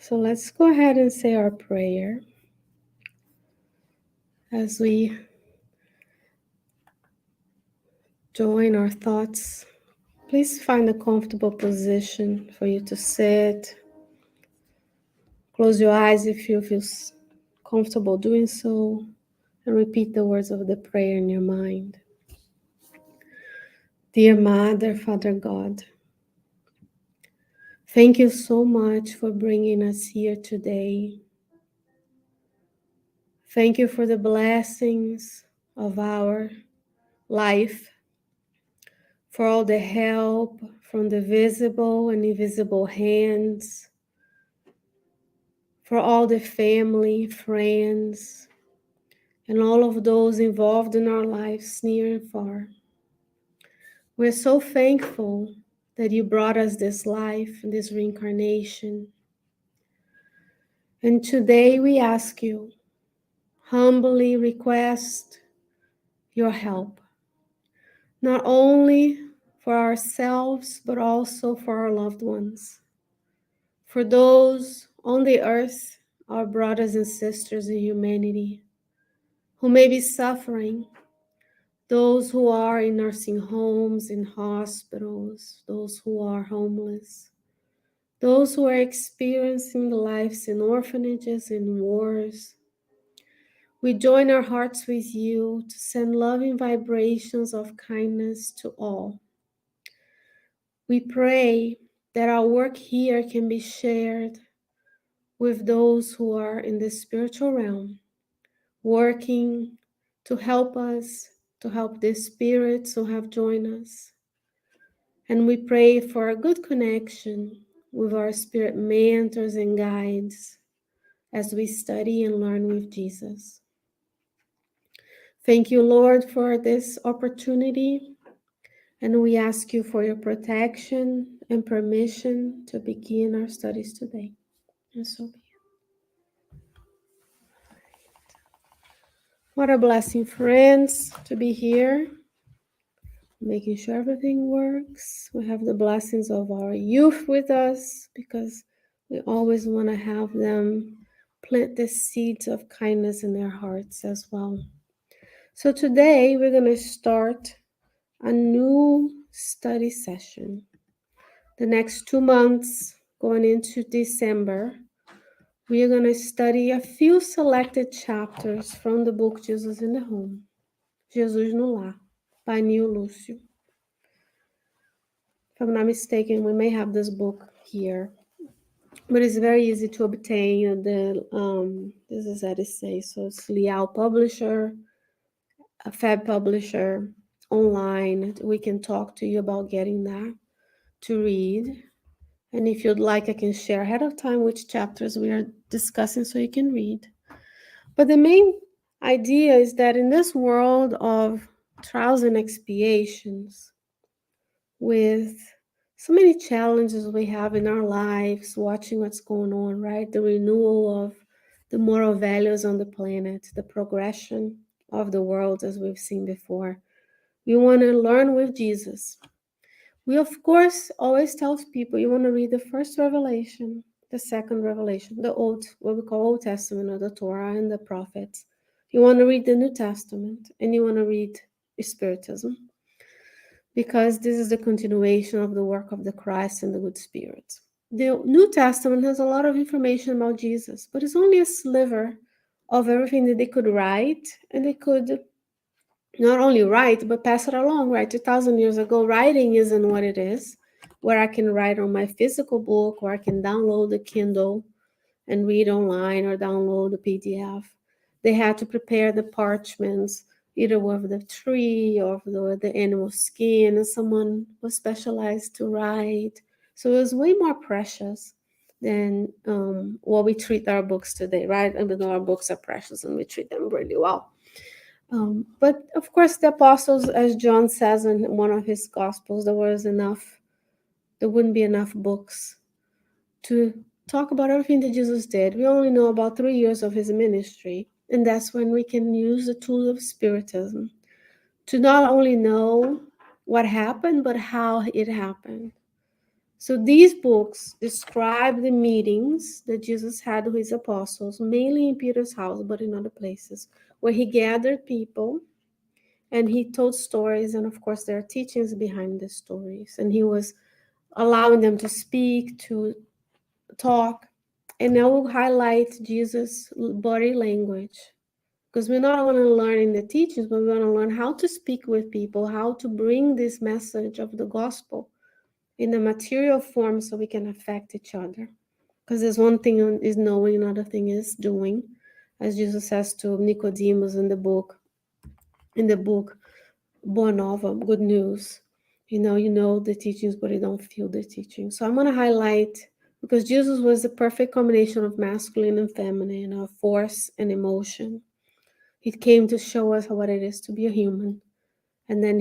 So let's go ahead and say our prayer as we join our thoughts. Please find a comfortable position for you to sit. Close your eyes if you feel comfortable doing so, and repeat the words of the prayer in your mind. Dear Mother, Father God, thank you so much for bringing us here today. Thank you for the blessings of our life, for all the help from the visible and invisible hands, for all the family, friends, and all of those involved in our lives, near and far. We're so thankful that you brought us this life, this reincarnation. And today we ask you, humbly request your help, not only for ourselves, but also for our loved ones, for those on the earth, our brothers and sisters in humanity, who may be suffering, those who are in nursing homes, in hospitals, those who are homeless, those who are experiencing lives in orphanages and wars. We join our hearts with you to send loving vibrations of kindness to all. We pray that our work here can be shared with those who are in the spiritual realm, working to help us, to help the spirits who have joined us. And we pray for a good connection with our spirit mentors and guides as we study and learn with Jesus. Thank you, Lord, for this opportunity, and we ask you for your protection and permission to begin our studies today. And so be it. What a blessing, friends, to be here, making sure everything works. We have the blessings of our youth with us because we always want to have them plant the seeds of kindness in their hearts as well. So today we're going to start a new study session. The next 2 months, going into December, we are going to study a few selected chapters from the book Jesus in the Home, Jesus no Lar, by Neil Lúcio. If I'm not mistaken, we may have this book here, but it's very easy to obtain. This is how it says. So it's Liao Publisher, a Fab Publisher, online. We can talk to you about getting that to read. And if you'd like, I can share ahead of time which chapters we are discussing so you can read. But the main idea is that in this world of trials and expiations, with so many challenges we have in our lives, watching what's going on, right? The renewal of the moral values on the planet, the progression of the world, as we've seen before. We want to learn with Jesus. We, of course, always tell people you want to read the first revelation, the second revelation, the old, what we call Old Testament, or the Torah and the prophets. You want to read the New Testament, and you want to read Spiritism, because this is the continuation of the work of the Christ and the good spirits. The New Testament has a lot of information about Jesus, but it's only a sliver of everything that they could write, and they could not only write, but pass it along, right? 2,000 years ago, writing isn't what it is, where I can write on my physical book, or I can download the Kindle and read online, or download the PDF. They had to prepare the parchments, either with the tree or the animal skin, and someone was specialized to write. So it was way more precious than what we treat our books today, right? Even though our books are precious and we treat them really well. But of course, the apostles, as John says in one of his gospels, there wouldn't be enough books to talk about everything that Jesus did. We only know about 3 years of his ministry, and that's when we can use the tool of Spiritism to not only know what happened, but how it happened. So these books describe the meetings that Jesus had with his apostles, mainly in Peter's house, but in other places, where he gathered people and he told stories. And of course, there are teachings behind the stories. And he was allowing them to speak, to talk. And I will highlight Jesus' body language, because we not only learn in the teachings, but we want to learn how to speak with people, how to bring this message of the gospel in a material form so we can affect each other. Because there's one thing is knowing, another thing is doing, as Jesus says to Nicodemus in the book Boa Nova, Good News. You know the teachings, but you don't feel the teaching. So I'm going to highlight, because Jesus was the perfect combination of masculine and feminine, of force and emotion. He came to show us what it is to be a human. And then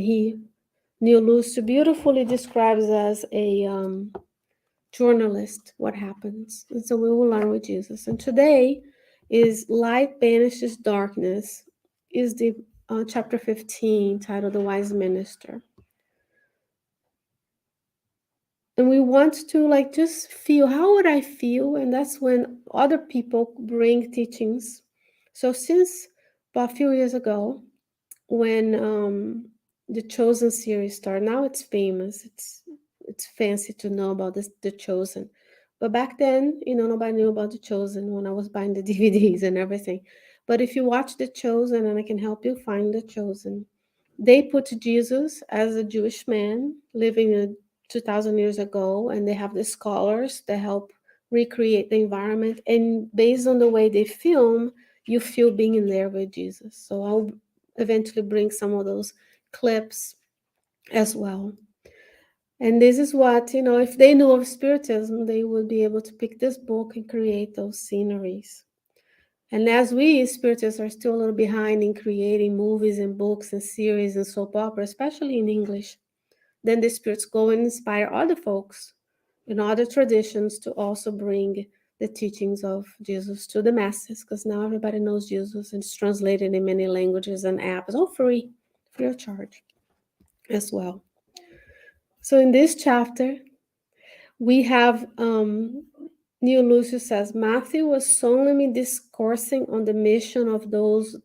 Neil Luce beautifully describes as a journalist what happens. And so we will learn with Jesus. And today is Light Banishes Darkness, is the chapter 15, titled The Wise Minister. And we want to just feel, how would I feel? And that's when other people bring teachings. So since about a few years ago, when the Chosen series started, now it's famous. It's fancy to know about this, the Chosen. But back then, nobody knew about the Chosen when I was buying the DVDs and everything. But if you watch the Chosen, and I can help you find the Chosen, they put Jesus as a Jewish man living 2,000 years ago, and they have the scholars that help recreate the environment. And based on the way they film, you feel being in there with Jesus. So I'll eventually bring some of those clips as well. And this is what, if they knew of Spiritism, they would be able to pick this book and create those sceneries. And as we Spiritists are still a little behind in creating movies and books and series and soap opera, especially in English, then the Spirits go and inspire other folks in other traditions to also bring the teachings of Jesus to the masses, because now everybody knows Jesus, and it's translated in many languages and apps, all free of charge as well. So in this chapter, we have Neil Lucius says, Matthew was solemnly discoursing on the mission of those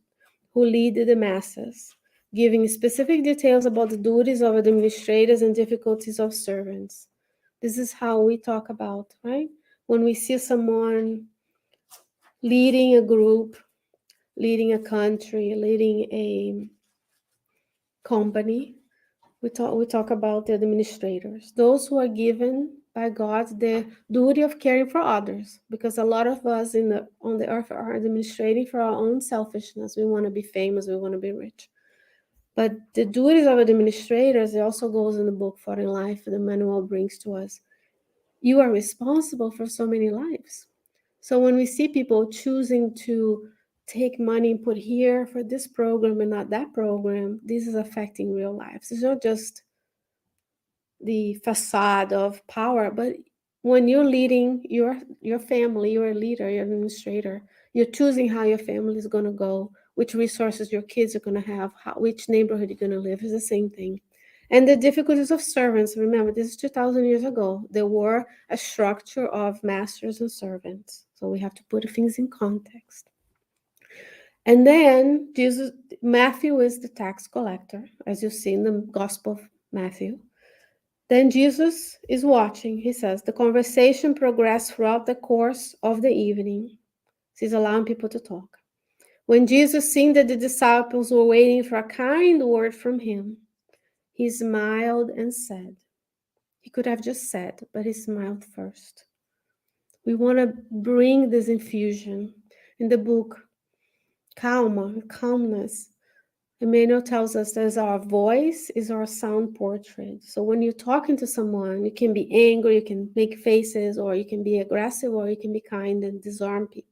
who lead the masses, giving specific details about the duties of administrators and difficulties of servants. This is how we talk about, right? When we see someone leading a group, leading a country, leading a company, we talk about the administrators, those who are given by God the duty of caring for others, because a lot of us on the earth are administrating for our own selfishness. We want to be famous, we want to be rich. But the duties of administrators, it also goes in the book For in Life, the manual brings to us. You are responsible for so many lives. So when we see people choosing to take money and put here for this program and not that program, this is affecting real lives. It's not just the facade of power, but when you're leading your family, you're a leader, you're an administrator, you're choosing how your family is going to go, which resources your kids are going to have, which neighborhood you're going to live, is the same thing. And the difficulties of servants, remember, this is 2,000 years ago. There were a structure of masters and servants. So we have to put things in context. And then Matthew is the tax collector, as you see in the Gospel of Matthew. Then Jesus is watching. He says, the conversation progressed throughout the course of the evening. He's allowing people to talk. When Jesus, seeing that the disciples were waiting for a kind word from him, he smiled and said, he could have just said, but he smiled first. We want to bring this infusion in the book, calmness. Emmanuel tells us that our voice is our sound portrait. So when you're talking to someone, you can be angry, you can make faces, or you can be aggressive, or you can be kind and disarm people.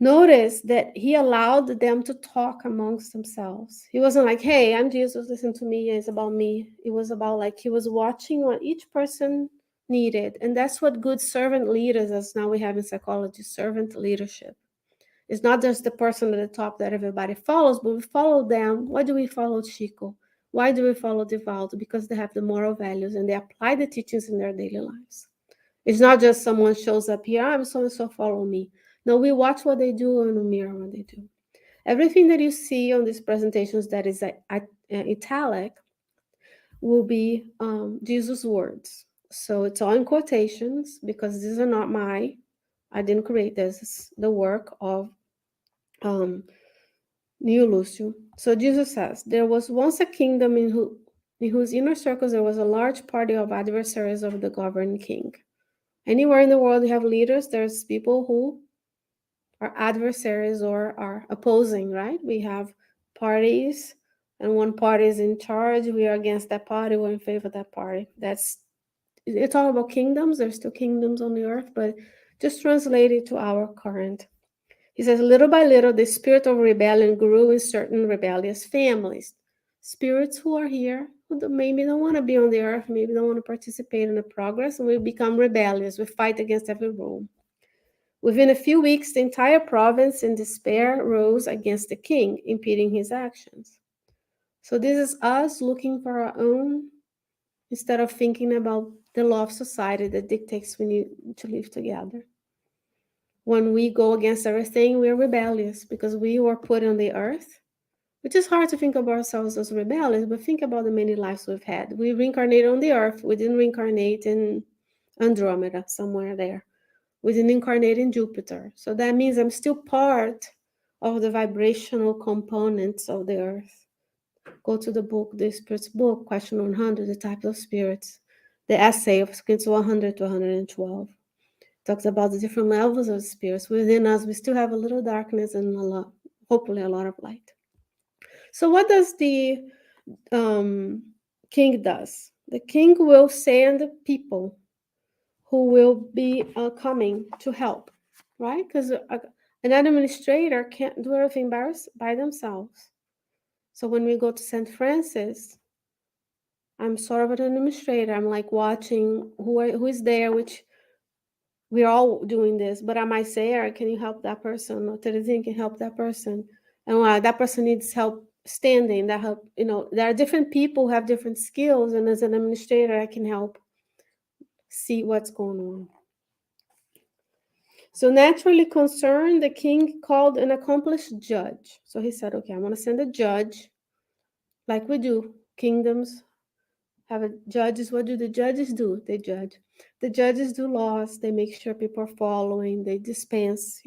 Notice that he allowed them to talk amongst themselves. He wasn't like, hey, I'm Jesus, listen to me, it's about me. It was about he was watching what each person needed. And that's what good servant leaders, as now we have in psychology, servant leadership. It's not just the person at the top that everybody follows, but we follow them. Why do we follow Chico? Why do we follow devout? Because they have the moral values and they apply the teachings in their daily lives. It's not just someone shows up here, I'm so and so, follow me. No, we watch what they do and we mirror what they do. Everything that you see on these presentations that is italic will be Jesus' words. So it's all in quotations because these are not I didn't create this. It's the work of um, Neo Lucio. So Jesus says, there was once a kingdom in whose inner circles there was a large party of adversaries of the governing king. Anywhere in the world you have leaders, there's people who are adversaries or are opposing, right? We have parties, and one party is in charge. We are against that party. We're in favor of that party. It's all about kingdoms. There's still kingdoms on the earth, but just translate it to our current. He says, little by little, the spirit of rebellion grew in certain rebellious families. Spirits who are here, maybe don't want to be on the earth, maybe don't want to participate in the progress, and we become rebellious. We fight against every rule. Within a few weeks, the entire province in despair rose against the king, impeding his actions. So this is us looking for our own, instead of thinking about the law of society that dictates we need to live together. When we go against everything, we're rebellious because we were put on the earth, which is hard to think of ourselves as rebellious, but think about the many lives we've had. We reincarnated on the earth. We didn't reincarnate in Andromeda, somewhere there. We didn't incarnate in Jupiter. So that means I'm still part of the vibrational components of the earth. Go to the book, the Spirit's book, question 100, the types of spirits. The essay of skins 100 to 112 talks about the different levels of spirits. Within us, we still have a little darkness and hopefully a lot of light. So what does the king does? The king will send people who will be coming to help, right? Because an administrator can't do everything by themselves. So when we go to St. Francis, I'm sort of an administrator. I'm like watching who is there, which we're all doing this. But I might say, can you help that person? Or Teresine can help that person. And that person needs help standing, that help, there are different people who have different skills. And as an administrator, I can help see what's going on. So naturally concerned, the king called an accomplished judge. So he said, okay, I'm going to send a judge like we do. Kingdoms have a judges. What do the judges do? They judge. The judges do laws. They make sure people are following. They dispense,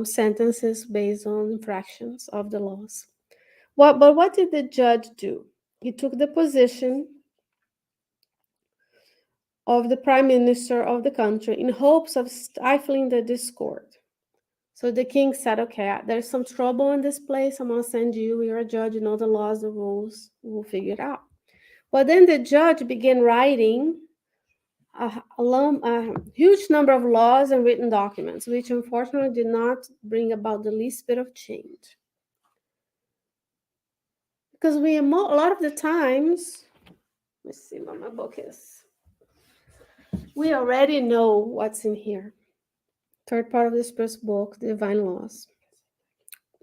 sentences based on infractions of the laws. But what did the judge do? He took the position of the prime minister of the country in hopes of stifling the discord. So the king said, okay, there's some trouble in this place. I'm going to send you. You're a judge. You know the laws, the rules. We'll figure it out. Well, then the judge began writing a huge number of laws and written documents, which unfortunately did not bring about the least bit of change. Because a lot of the times, let's see what my book is. We already know what's in here. Third part of the Spirit's book, the Divine Laws.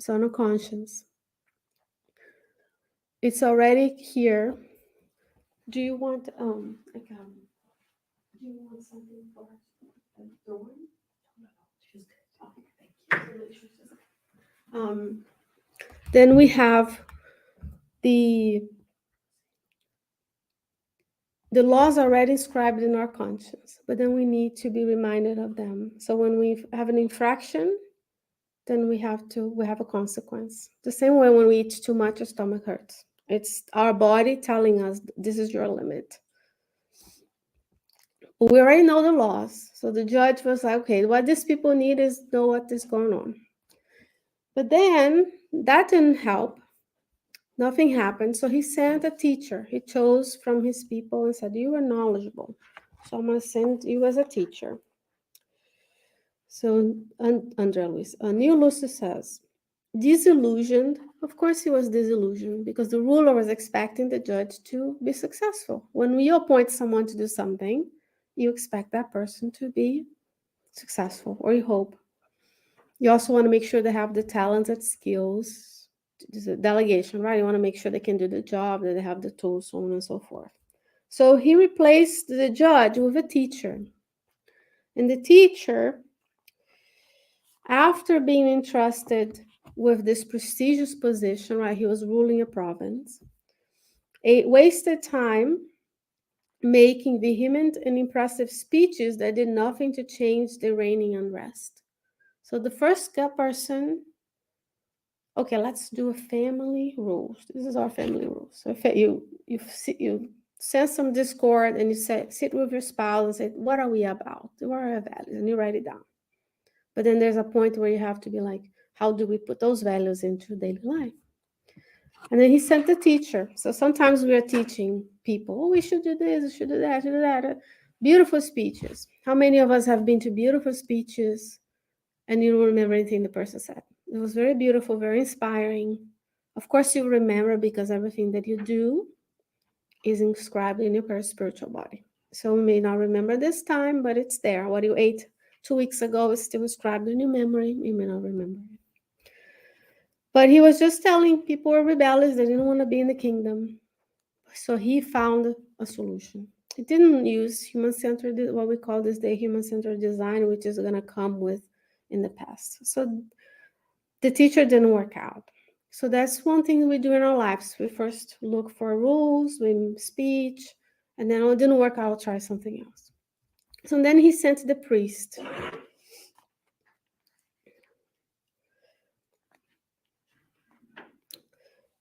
Son of Conscience. It's already here. Do you want do you want something for Dawn? No, she's good. Okay, thank you. Then we have the laws already inscribed in our conscience, but then we need to be reminded of them. So when we have an infraction, then we have a consequence. The same way when we eat too much, our stomach hurts. It's our body telling us this is your limit. We already know the laws. So the judge was like, okay, what these people need is know what is going on. But then that didn't help. Nothing happened. So he sent a teacher. He chose from his people and said, you are knowledgeable. So I'm going to send you as a teacher. So André Luis, Neo Lucio says, disillusioned. Of course he was disillusioned because the ruler was expecting the judge to be successful. When you appoint someone to do something, you expect that person to be successful, or you hope. You also want to make sure they have the talents and skills There's a delegation, right? You want to make sure they can do the job, that they have the tools, so on and so forth. So he replaced the judge with a teacher. And the teacher, after being entrusted with this prestigious position, right, he was ruling a province, wasted time making vehement and impressive speeches that did nothing to change the reigning unrest. So the first person, okay, let's do a family rules. This is our family rules. So if you sense some discord and you sit with your spouse and say, what are we about? What are our values? And you write it down. But then there's a point where you have to be like, how do we put those values into daily life? And then he sent the teacher. So sometimes we are teaching people, oh, we should do this, we should do that, should do that. Beautiful speeches. How many of us have been to beautiful speeches and you don't remember anything the person said? It was very beautiful, very inspiring. Of course, you remember because everything that you do is inscribed in your spiritual body. So you may not remember this time, but it's there. What you ate 2 weeks ago is still inscribed in your memory. You may not remember it. But he was just telling people were rebellious, they didn't want to be in the kingdom. So he found a solution. He didn't use human-centered, what we call this day human-centered design, which is going to come with in the past. So the teacher didn't work out. So that's one thing we do in our lives. We first look for rules, we speech, and then it didn't work out, try something else. So then he sent the priest.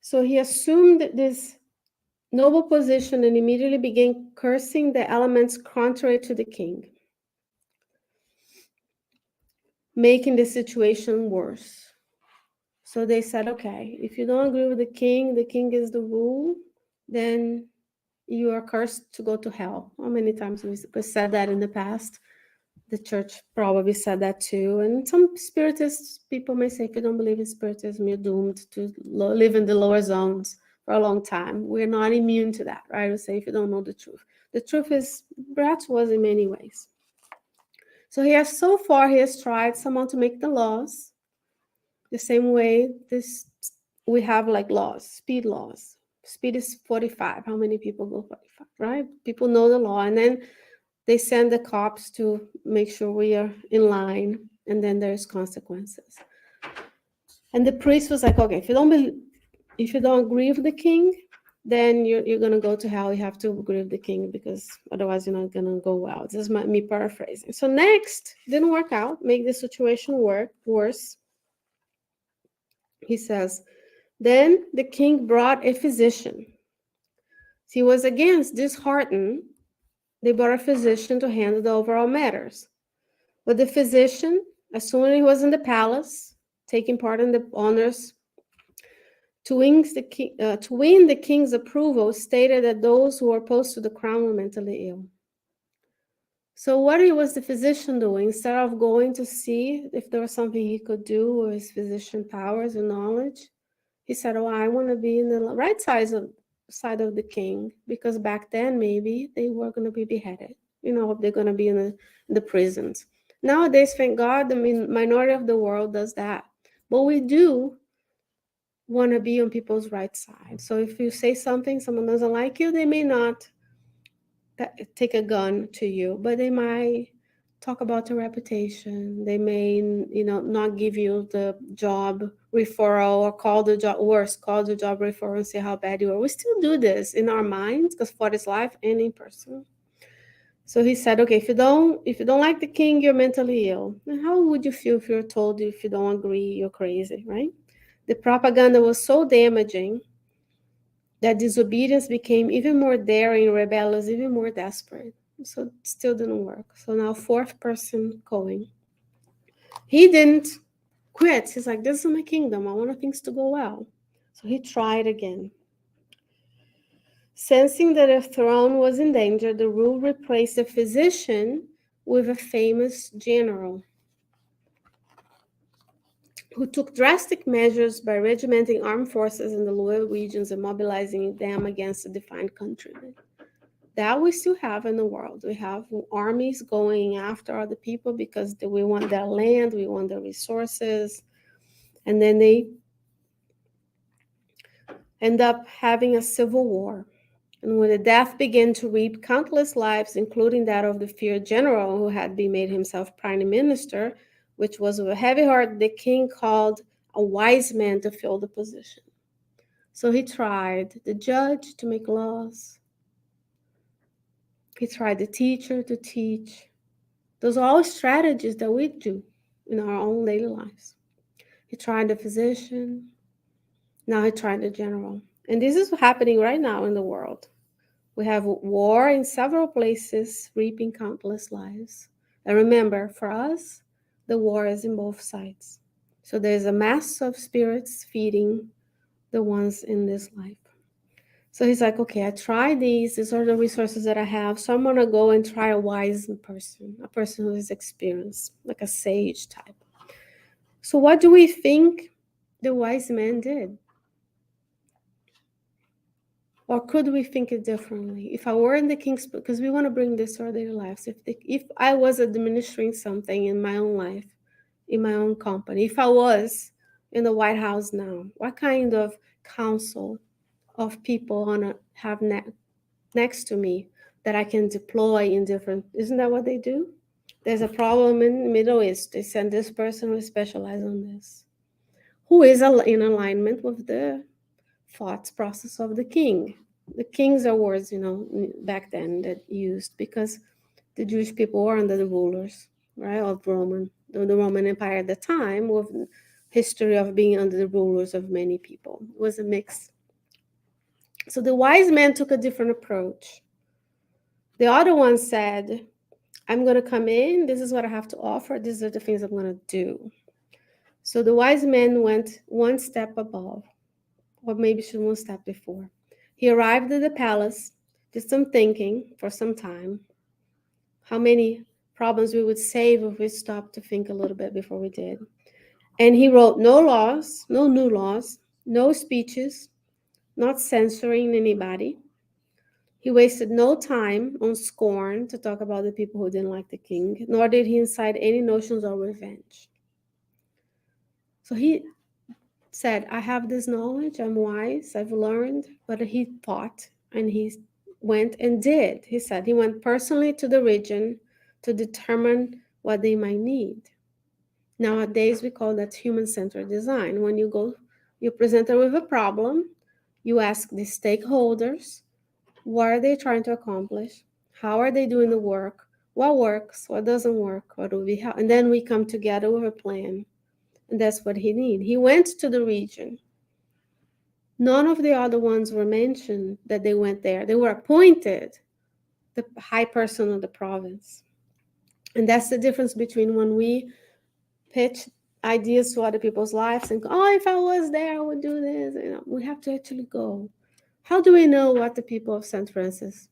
So he assumed this noble position and immediately began cursing the elements contrary to the king, making the situation worse. So they said, okay, if you don't agree with the king is the rule, then you are cursed to go to hell. How many times we said that in the past? The church probably said that too. And some Spiritist people may say, if you don't believe in Spiritism, you're doomed to live in the lower zones for a long time. We're not immune to that, right? We say, if you don't know the truth. The truth is, Bratz was in many ways. So he has tried someone to make the laws the same way we have like laws, speed laws. Speed is 45. How many people go 45, right? People know the law. And then they send the cops to make sure we are in line, and then there's consequences. And the priest was like, okay, if you don't agree with the king, then you're gonna go to hell. You have to agree with the king because otherwise you're not gonna go well. This is me paraphrasing. So next, didn't work out, make the situation worse. He says, then the king brought a physician. He was against disheartened. They brought a physician to handle the overall matters. But the physician, as soon as he was in the palace, taking part in the honors, to win the king's approval, stated that those who were opposed to the crown were mentally ill. So what was the physician doing? Instead of going to see if there was something he could do with his physician powers and knowledge, he said, oh, I want to be in the right side of the king, because back then maybe they were going to be beheaded. They're going to be in the prisons. Nowadays, thank God, the minority of the world does that. But we do want to be on people's right side. So if you say something, someone doesn't like you, they may not take a gun to you, but they might talk about your reputation. They may, not give you the job referral, or call the job referral and say how bad you are. We still do this in our minds, because for this life and in person. So he said, okay, if you don't like the king, you're mentally ill. And how would you feel if you're told if you don't agree, you're crazy, right? The propaganda was so damaging that disobedience became even more daring, rebellious, even more desperate. So it still didn't work. So now fourth person going. He didn't quit. He's like, this is my kingdom. I want things to go well. So he tried again. Sensing that a throne was in danger, the rule replaced a physician with a famous general who took drastic measures by regimenting armed forces in the lower regions and mobilizing them against a defined country. That we still have in the world. We have armies going after other people because we want their land, we want their resources, and then they end up having a civil war. And when the death began to reap countless lives, including that of the feared general who had been made himself prime minister, which was of a heavy heart, the king called a wise man to fill the position. So he tried the judge to make laws, he tried the teacher to teach. Those are all strategies that we do in our own daily lives. He tried the physician, now he tried the general. And this is happening right now in the world. We have war in several places, reaping countless lives. And remember, for us, the war is in both sides. So there's a mass of spirits feeding the ones in this life. So he's like, okay, I tried these. These are the resources that I have. So I'm going to go and try a wise person, a person who is experienced, like a sage type. So what do we think the wise man did? Or could we think it differently? If I were in the king's, because we want to bring this to our daily lives. If I was administering something in my own life, in my own company, if I was in the White House now, what kind of council of people want to have next to me that I can deploy in different? Isn't that what they do? There's a problem in the Middle East. They send this person who specializes on this, who is in alignment with the thoughts process of the king. The kings are words, back then that used because the Jewish people were under the rulers, right, of the Roman Empire at the time, with history of being under the rulers of many people. It was a mix. So the wise man took a different approach. The other one said, I'm going to come in. This is what I have to offer. These are the things I'm going to do. So the wise man went one step above, or maybe should one step before. He arrived at the palace, did some thinking for some time. How many problems we would save if we stopped to think a little bit before we did. And he wrote no laws, no new laws, no speeches, not censoring anybody. He wasted no time on scorn to talk about the people who didn't like the king, nor did he incite any notions of revenge. So he said, I have this knowledge, I'm wise, I've learned, but he thought and he went and did. He said he went personally to the region to determine what they might need. Nowadays, we call that human-centered design. When you go, you present them with a problem, you ask the stakeholders, what are they trying to accomplish? How are they doing the work? What works? What doesn't work? What do we have? And then we come together with a plan. And that's what he needed. He went to the region. None of the other ones were mentioned that they went there. They were appointed the high person of the province. And that's the difference between when we pitch ideas to other people's lives and go, oh, if I was there, I would do this. We have to actually go. How do we know what the people of St. Francis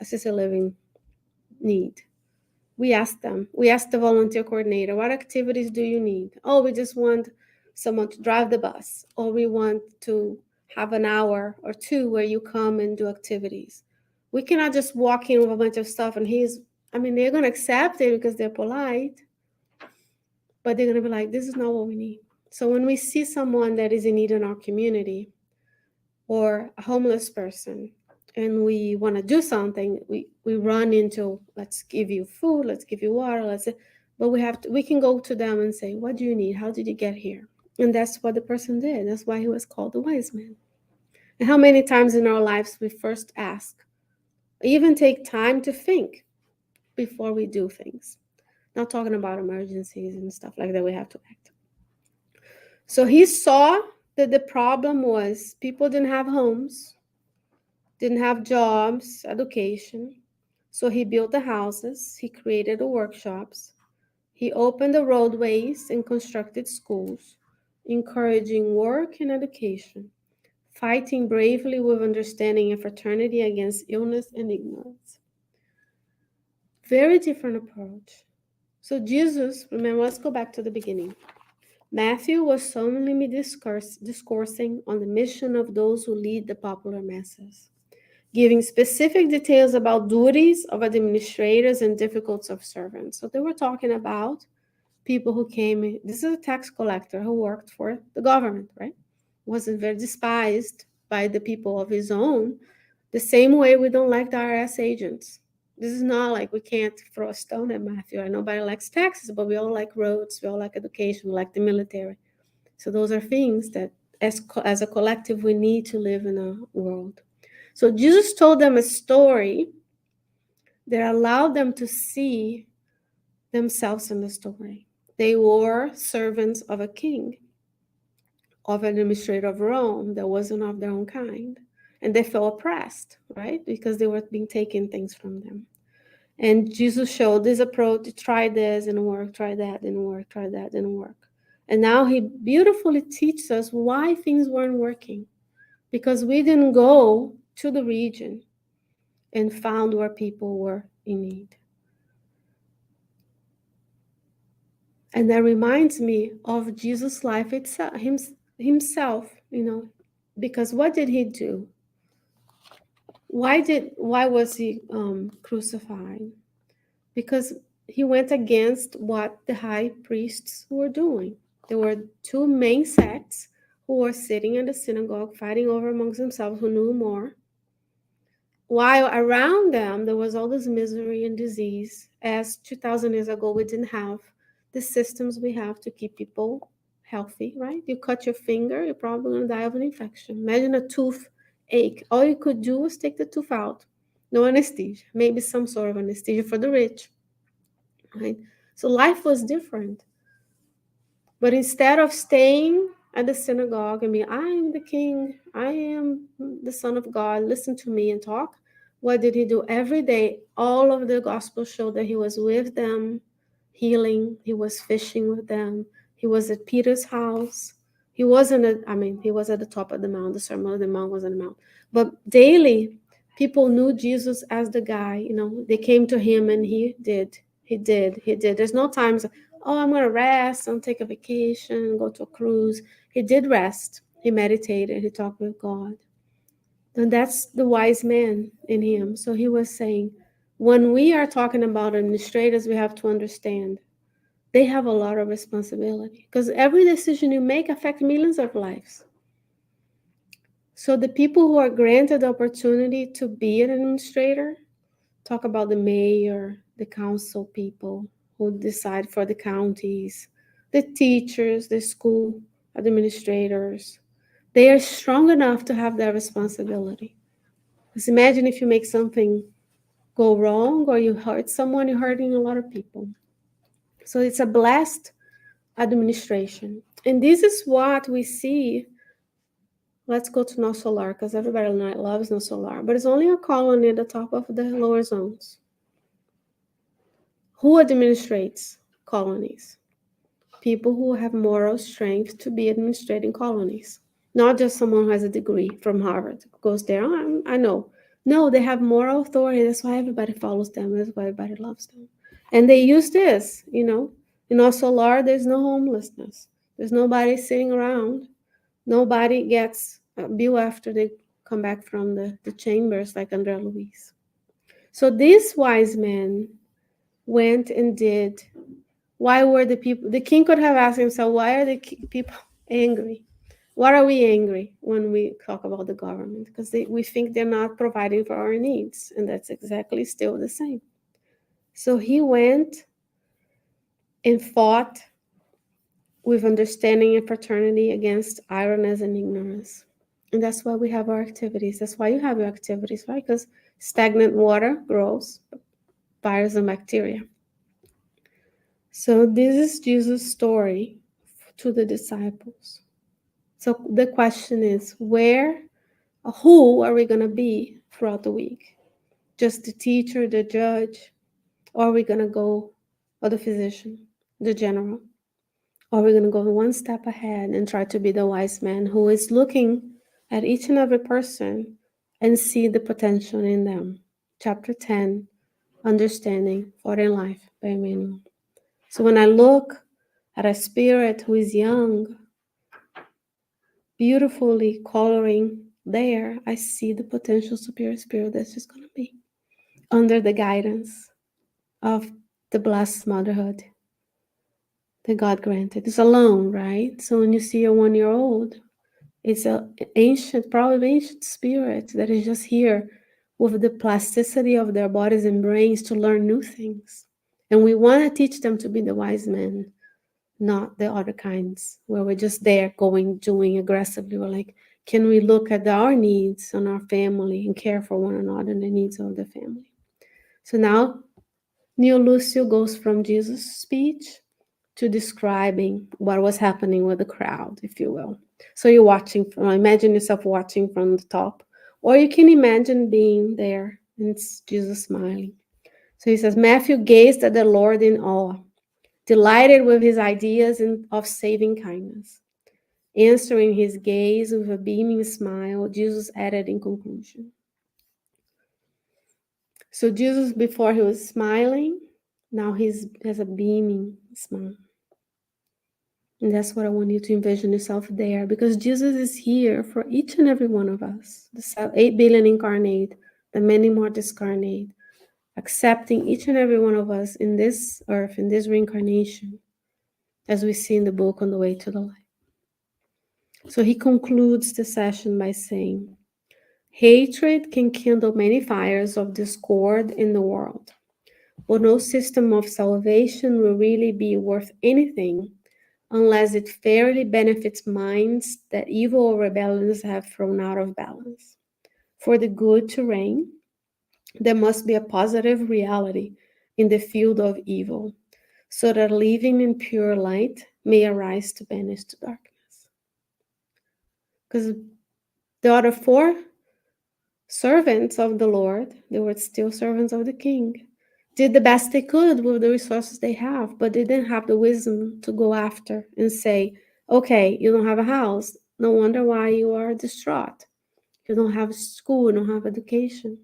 assisted living need? We ask them. We ask the volunteer coordinator, what activities do you need? Oh, we just want someone to drive the bus, or we want to have an hour or two where you come and do activities. We cannot just walk in with a bunch of stuff and they're going to accept it because they're polite, but they're going to be like, this is not what we need. So when we see someone that is in need in our community, or a homeless person, and we want to do something, we run into, let's give you food, let's give you water, but we can go to them and say, what do you need? How did you get here? And that's what the person did. That's why he was called the wise man. And how many times in our lives we first ask, even take time to think before we do things. Not talking about emergencies and stuff like that, we have to act. So he saw that the problem was people didn't have homes, didn't have jobs, education. So he built the houses, he created the workshops, he opened the roadways and constructed schools, encouraging work and education, fighting bravely with understanding and fraternity against illness and ignorance. Very different approach. So Jesus, remember, let's go back to the beginning. Matthew was solemnly discoursing on the mission of those who lead the popular masses, giving specific details about duties of administrators and difficulties of servants. So they were talking about people who came. This is a tax collector who worked for the government, right? Wasn't very despised. by the people of his own, the same way we don't like the IRS agents. This is not like we can't throw a stone at Matthew. Nobody likes taxes, but we all like roads, we all like education, we like the military. So those are things that as a collective we need to live in a world. So Jesus told them a story that allowed them to see themselves in the story. They were servants of a king, of an administrator of Rome that wasn't of their own kind. And they felt oppressed, right? Because they were being taken things from them. And Jesus showed this approach, try this, didn't work, try that, didn't work, try that, didn't work. And now he beautifully teaches us why things weren't working. Because we didn't go to the region and found where people were in need. And that reminds me of Jesus' life itself, himself, because what did he do? Why was he crucified? Because he went against what the high priests were doing. There were two main sects who were sitting in the synagogue fighting over amongst themselves, who knew more, while around them there was all this misery and disease, as 2000 years ago we didn't have the systems we have to keep people healthy, right? You cut your finger, you're probably going to die of an infection. Imagine a tooth ache. All you could do was take the tooth out. No anesthesia, maybe some sort of anesthesia for the rich, right? So life was different. But instead of staying at the synagogue and being, I am the king, I am the Son of God, listen to me and talk, what did he do? Every day, all of the gospels show that he was with them, healing, he was fishing with them, he was at Peter's house. He wasn't he was at the top of the mount, the Sermon on the Mount was on the mount. But daily, people knew Jesus as the guy, they came to him and he did. There's no times, oh, I'm going to rest, I'm take a vacation, go to a cruise. He did rest. He meditated. He talked with God. And that's the wise man in him. So he was saying, when we are talking about administrators, we have to understand they have a lot of responsibility because every decision you make affects millions of lives. So the people who are granted the opportunity to be an administrator, talk about the mayor, the council people who decide for the counties, the teachers, the school administrators. They are strong enough to have that responsibility. Because imagine if you make something go wrong or you hurt someone, you're hurting a lot of people. So it's a blessed administration. And this is what we see. Let's go to No Solar, because everybody loves No Solar. But it's only a colony at the top of the lower zones. Who administrates colonies? People who have moral strength to be administrating colonies. Not just someone who has a degree from Harvard goes there. Oh, I know. No, they have moral authority. That's why everybody follows them. That's why everybody loves them. And they use this, In our solar, there's no homelessness. There's nobody sitting around. Nobody gets a bill after they come back from the chambers like André Luiz. So these wise men went and did. Why were the people, the king could have asked himself, why are the people angry? What are we angry when we talk about the government? Because we think they're not providing for our needs, and that's exactly still the same. So he went and fought with understanding and fraternity against ironies and ignorance. And that's why we have our activities. That's why you have your activities, right? Because stagnant water grows virus and bacteria. So this is Jesus' story to the disciples. So the question is, who are we going to be throughout the week? Just the teacher, the judge, or are we going to go, or the physician, the general? Or are we going to go one step ahead and try to be the wise man who is looking at each and every person and see the potential in them? Chapter 10, Understanding for in Life by Emmanuel. So when I look at a spirit who is young, beautifully coloring there, I see the potential superior spirit that's just going to be under the guidance of the blessed motherhood that God granted. It's alone, right? So when you see a 1-year-old, It's a ancient, probably ancient spirit that is just here with the plasticity of their bodies and brains to learn new things. And we want to teach them to be the wise men, not the other kinds where we're just there going, doing aggressively. We're like, can we look at our needs and our family and care for one another and the needs of the family? So now Neo Lucio goes from Jesus' speech to describing what was happening with the crowd, if you will. So you're watching from, imagine yourself watching from the top, or you can imagine being there and it's Jesus smiling. So he says, Matthew gazed at the Lord in awe, delighted with his ideas of saving kindness. Answering his gaze with a beaming smile, Jesus added in conclusion. So Jesus, before he was smiling, now he's has a beaming smile. And that's what I want you to envision yourself there, because Jesus is here for each and every one of us. The 8 billion incarnate, the many more discarnate, accepting each and every one of us in this earth, in this reincarnation, as we see in the book On the Way to the Light. So he concludes the session by saying, hatred can kindle many fires of discord in the world, but no system of salvation will really be worth anything unless it fairly benefits minds that evil or rebellions have thrown out of balance. For the good to reign, there must be a positive reality in the field of evil, so that living in pure light may arise to banish the darkness. Because the other 4 servants of the Lord, they were still servants of the king, did the best they could with the resources they have, but they didn't have the wisdom to go after and say, okay, you don't have a house. No wonder why you are distraught. You don't have school, you don't have education.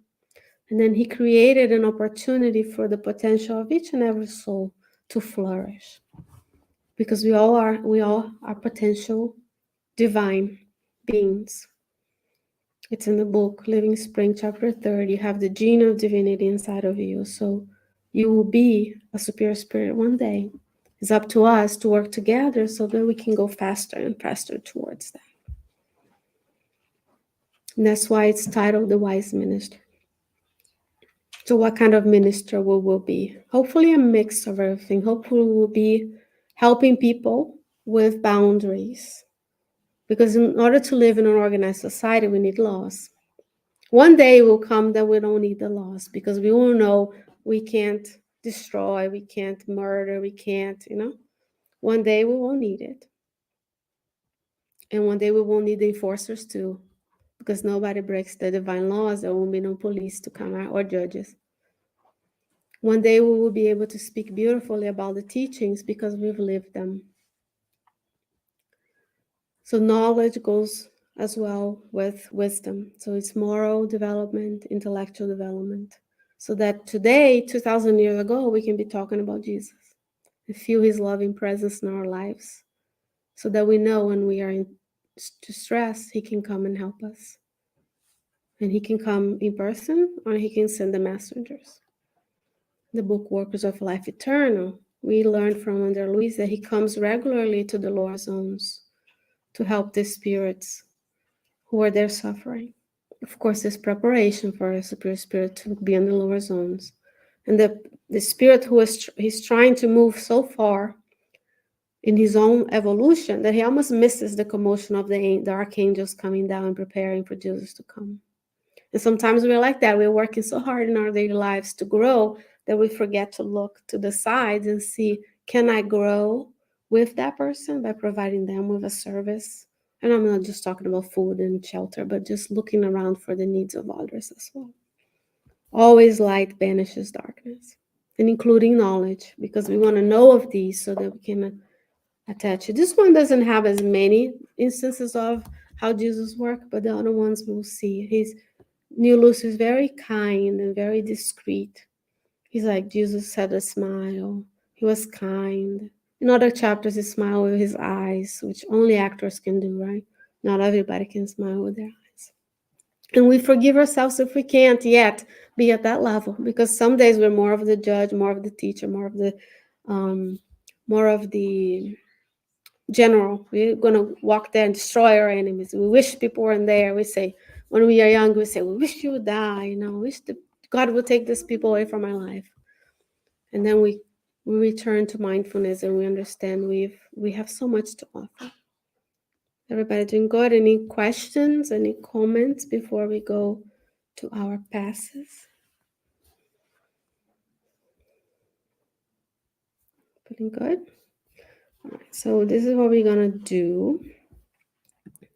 And then he created an opportunity for the potential of each and every soul to flourish. Because we all are potential divine beings. It's in the book, Living Spring, chapter 3. You have the gene of divinity inside of you. So you will be a superior spirit one day. It's up to us to work together so that we can go faster and faster towards that. And that's why it's titled The Wise Minister. So what kind of minister we will be? Hopefully a mix of everything. Hopefully we'll be helping people with boundaries. Because in order to live in an organized society, we need laws. One day will come that we don't need the laws because we will know we can't destroy, we can't murder, we can't, One day we won't need it. And one day we won't need the enforcers too, because nobody breaks the divine laws. There won't be no police to come out or judges. One day we will be able to speak beautifully about the teachings because we've lived them. So knowledge goes as well with wisdom. So it's moral development, intellectual development. So that today, 2,000 years ago, we can be talking about Jesus and feel his loving presence in our lives. So that we know when we are in distress, he can come and help us. And he can come in person or he can send the messengers. The book Workers of Life Eternal, we learned from Under Luis that he comes regularly to the lower zones to help the spirits who are there suffering. Of course, there's preparation for a superior spirit to be in the lower zones. And the spirit who is he's trying to move so far in his own evolution that he almost misses the commotion of the archangels coming down and preparing for Jesus to come. And sometimes we're like that. We're working so hard in our daily lives to grow that we forget to look to the sides and see, can I grow with that person by providing them with a service? And I'm not just talking about food and shelter, but just looking around for the needs of others as well. Always light banishes darkness, and including knowledge, because we want to know of these so that we can attach it. This one doesn't have as many instances of how Jesus worked, but the other ones we'll see. Neo Lucio is very kind and very discreet. He's like, Jesus had a smile. He was kind. In other chapters, he smiled with his eyes, which only actors can do, right? Not everybody can smile with their eyes. And we forgive ourselves if we can't yet be at that level, because some days we're more of the judge, more of the teacher, more of the general. We're gonna walk there and destroy our enemies. We wish people weren't there. We say, when we are young, we say, we wish you would die. Wish God would take these people away from our life. And then we return to mindfulness and we understand we have so much to offer. Everybody doing good? Any questions? Any comments before we go to our passes? Feeling good? All right, so this is what we're gonna do.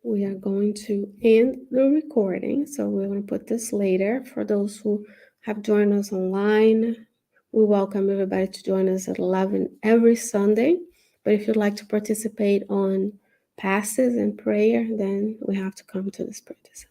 We are going to end the recording. So we're going to put this later. For those who have joined us online, we welcome everybody to join us at 11 every Sunday. But if you'd like to participate on passes and prayer, then we have to come to the Spiritist.